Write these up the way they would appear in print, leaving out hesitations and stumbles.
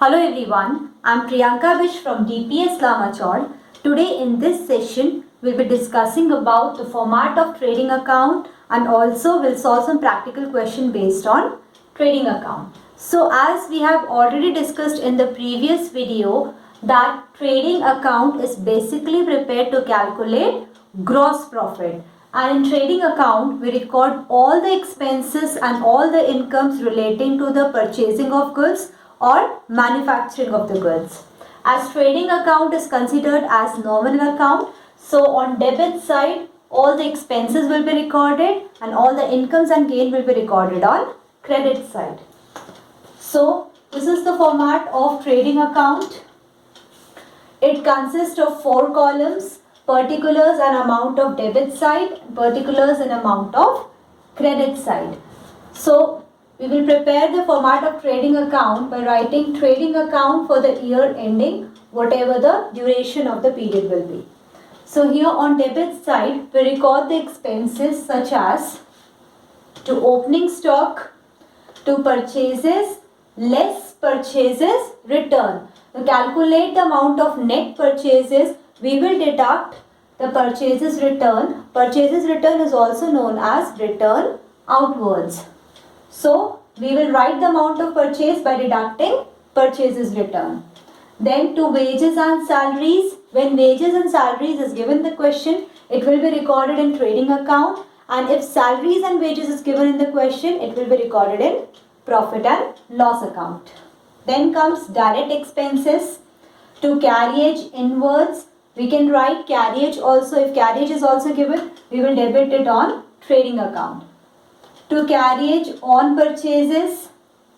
Hello everyone, I am Priyanka Bish from DPS Lamachol. Today in this session, we will be discussing about the format of trading account and also we'll solve some practical question based on trading account. So as we have already discussed in the previous video that trading account is basically prepared to calculate gross profit. And in trading account, we record all the expenses and all the incomes relating to the purchasing of goods or manufacturing of the goods. As trading account is considered as nominal account, so on debit side, all the expenses will be recorded and all the incomes and gain will be recorded on credit side. So this is the format of trading account. It consists of 4 columns: particulars and amount of debit side, particulars and amount of credit side. So we will prepare the format of trading account by writing trading account for the year ending, whatever the duration of the period will be. So here on debit side, we record the expenses such as to opening stock, to purchases, less purchases, return. To calculate the amount of net purchases, we will deduct the purchases return. Purchases return is also known as return outwards. So we will write the amount of purchase by deducting purchases return. Then to wages and salaries. When wages and salaries is given the question, it will be recorded in trading account, and if salaries and wages is given in the question, it will be recorded in profit and loss account. Then comes direct expenses. To carriage inwards, we can write carriage also. If carriage is also given, we will debit it on trading account. To carriage on purchases,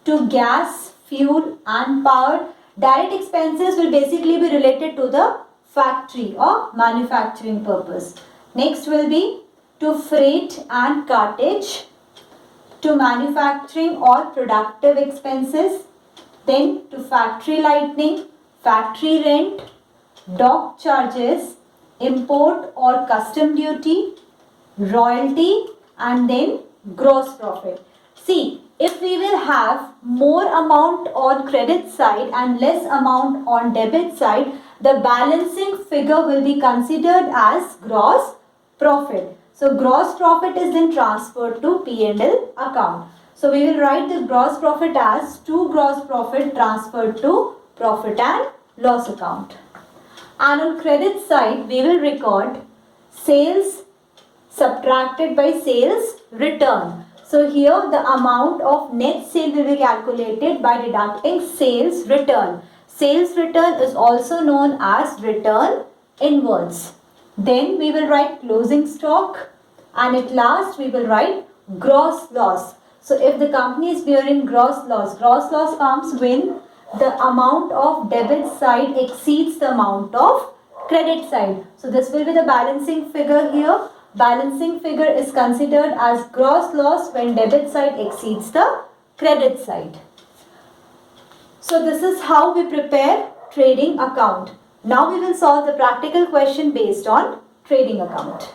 to gas, fuel and power, direct expenses will basically be related to the factory or manufacturing purpose. Next will be to freight and cartage, to manufacturing or productive expenses, then to factory lighting, factory rent, dock charges, import or custom duty, royalty, and then gross profit. See, if we will have more amount on credit side and less amount on debit side, the balancing figure will be considered as gross profit. So gross profit is then transferred to P&L account. So we will write the gross profit as to gross profit transferred to profit and loss account. And on credit side, we will record sales subtracted by sales return. So here the amount of net sale will be calculated by deducting sales return. Sales return is also known as return inwards. Then we will write closing stock, and at last we will write gross loss. So if the company is bearing gross loss comes when the amount of debit side exceeds the amount of credit side. So this will be the balancing figure here. Balancing figure is considered as gross loss when debit side exceeds the credit side. So this is how we prepare trading account. Now we will solve the practical question based on trading account.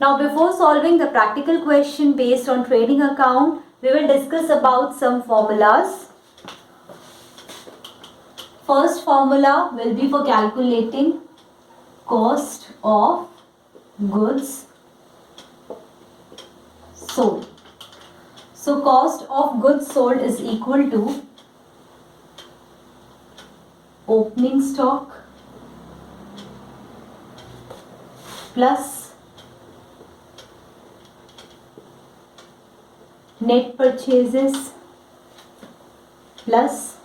Now before solving the practical question based on trading account, we will discuss about some formulas. First formula will be for calculating cost of goods sold. So cost of goods sold is equal to opening stock plus net purchases plus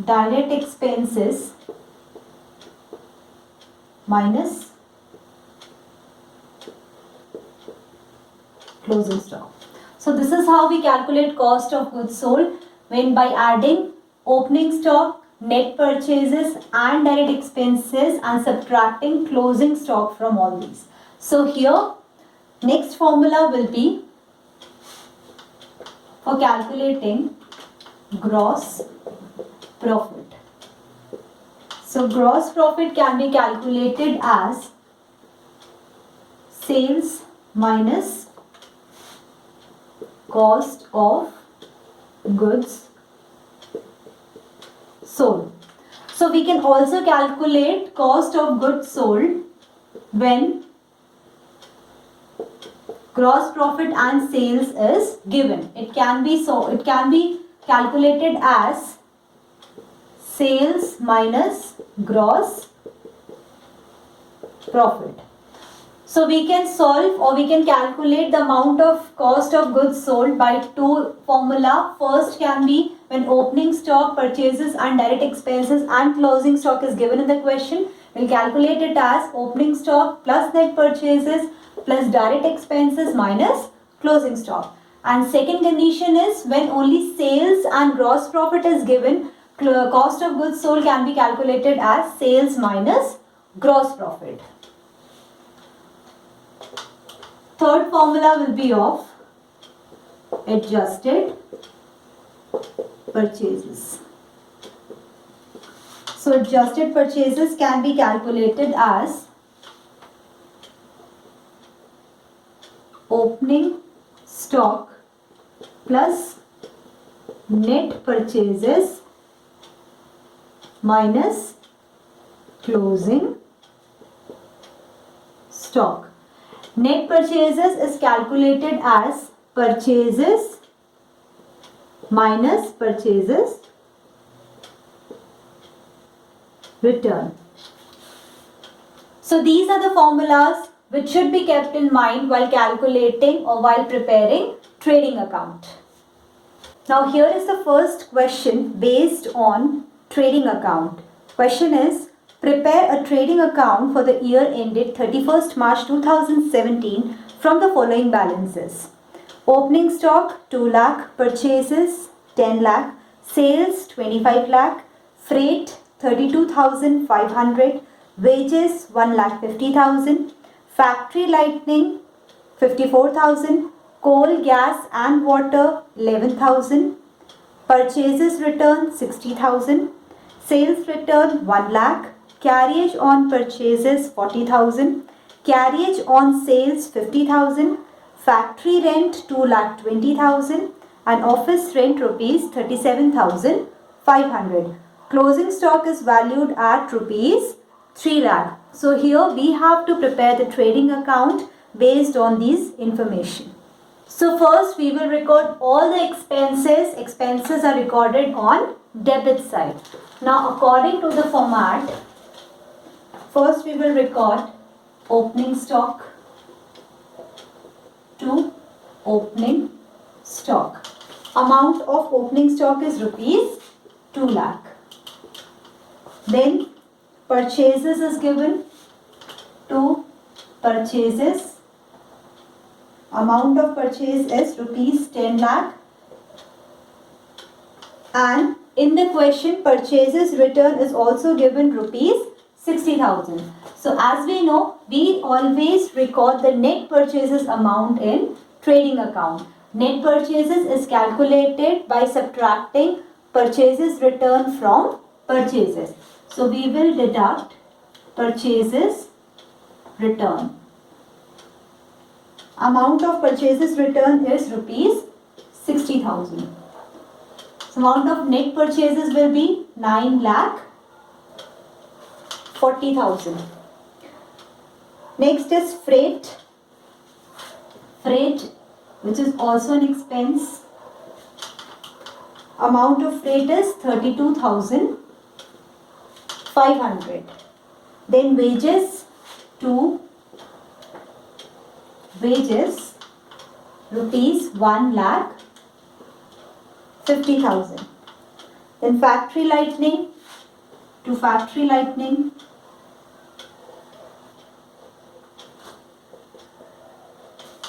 direct expenses minus closing stock. So this is how we calculate cost of goods sold, when by adding opening stock, net purchases and direct expenses and subtracting closing stock from all these. So here next formula will be for calculating gross profit. So gross profit can be calculated as sales minus cost of goods sold. So we can also calculate cost of goods sold when gross profit and sales is given. It can be calculated as sales minus gross profit. So we can solve or we can calculate the amount of cost of goods sold by two formula. First can be when opening stock, purchases and direct expenses and closing stock is given in the question. We'll calculate it as opening stock plus net purchases plus direct expenses minus closing stock. And second condition is when only sales and gross profit is given, cost of goods sold can be calculated as sales minus gross profit. Third formula will be of adjusted purchases. So adjusted purchases can be calculated as opening stock plus net purchases minus closing stock. Net purchases is calculated as purchases minus purchases return. So these are the formulas which should be kept in mind while calculating or while preparing trading account. Now here is the first question based on trading account. Question is, prepare a trading account for the year ended 31st March 2017 from the following balances. Opening stock 2 lakh, purchases 10 lakh, sales 25 lakh, freight 32,500, wages 1,50,000, factory lighting 54,000, coal, gas and water 11,000, purchases return 60,000, sales return 1 lakh, carriage on purchases 40,000, carriage on sales 50,000, factory rent 2,20,000 and office rent rupees 37,500. Closing stock is valued at rupees 3 lakh. So here we have to prepare the trading account based on these information. So first we will record all the expenses. Expenses are recorded on debit side. Now according to the format, first we will record opening stock to opening stock. Amount of opening stock is rupees 2 lakh. Then purchases is given to purchases. Amount of purchase is rupees 10 lakh. And in the question purchases return is also given rupees 60,000. So as we know, we always record the net purchases amount in trading account. Net purchases is calculated by subtracting purchases return from purchases. So we will deduct purchases return. Amount of purchases return is rupees 60,000. So amount of net purchases will be 9,40,000. Next is freight. Freight, which is also an expense. Amount of freight is 32,500. Then wages to wages rupees 1,50,000. Then factory lighting to factory lighting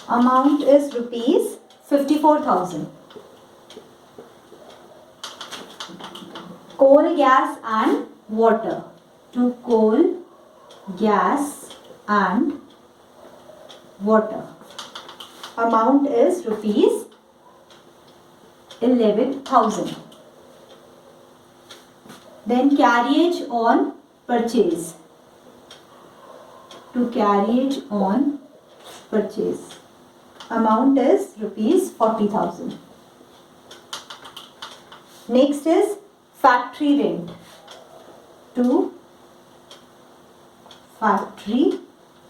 amount is rupees 54,000. Coal, gas and water to coal, gas and water. Amount is rupees 11,000. Then carriage on purchase to carriage on purchase. Amount is rupees 40,000. Next is factory rent. To factory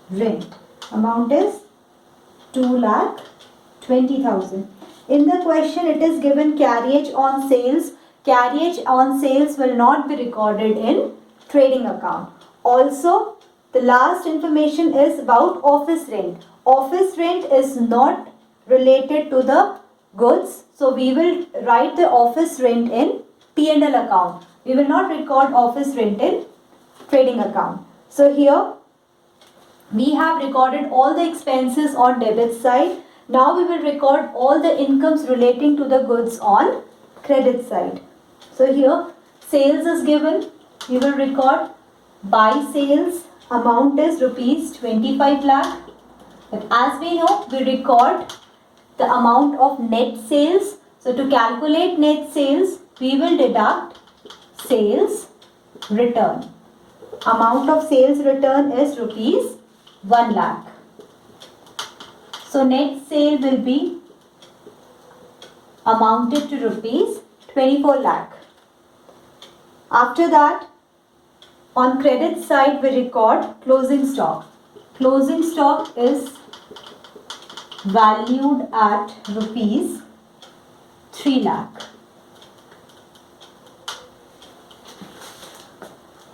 rent. Amount is 2,20,000. In the question it is given carriage on sales. Carriage on sales will not be recorded in trading account. Also, the last information is about office rent. Office rent is not related to the goods. So we will write the office rent in P&L account. We will not record office rent in trading account. So here we have recorded all the expenses on debit side. Now we will record all the incomes relating to the goods on credit side. So here sales is given. We will record buy sales. Amount is rupees 25 lakh. But as we know, we record the amount of net sales. So to calculate net sales, we will deduct sales return. Amount of sales return is rupees 1 lakh. So net sale will be amounted to rupees 24 lakh. After that, on credit side we record closing stock. Closing stock is valued at rupees 3 lakh.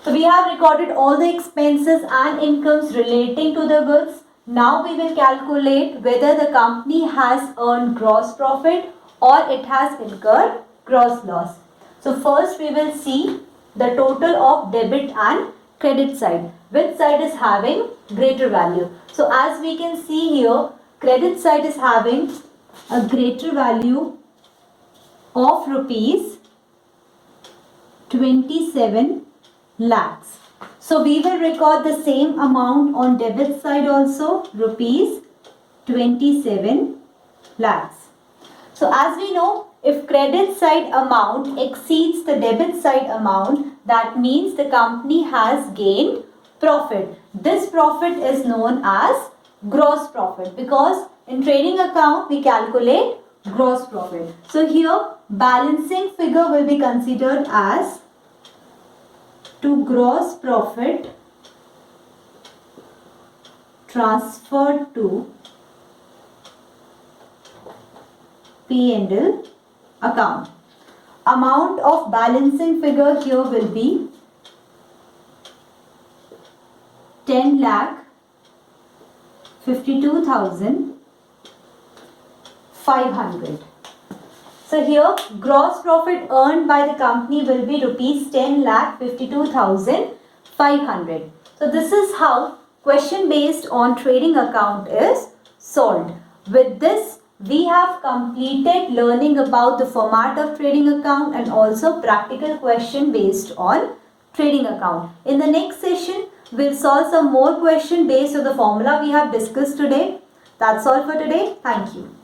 So we have recorded all the expenses and incomes relating to the goods. Now we will calculate whether the company has earned gross profit or it has incurred gross loss. So first we will see the total of debit and credit side. Which side is having greater value? So as we can see here, credit side is having a greater value of rupees 27 lakhs. So we will record the same amount on debit side also, rupees 27 lakhs. So as we know, if credit side amount exceeds the debit side amount, that means the company has gained profit. This profit is known as gross profit because in trading account we calculate gross profit. So here balancing figure will be considered as to gross profit transferred to P&L account. Amount of balancing figure here will be 10,52,500. So here gross profit earned by the company will be rupees 10,52,500. So this is how question based on trading account is solved. With this we have completed learning about the format of trading account and also practical question based on trading account. In the next session, we'll solve some more question based on the formula we have discussed today. That's all for today. Thank you.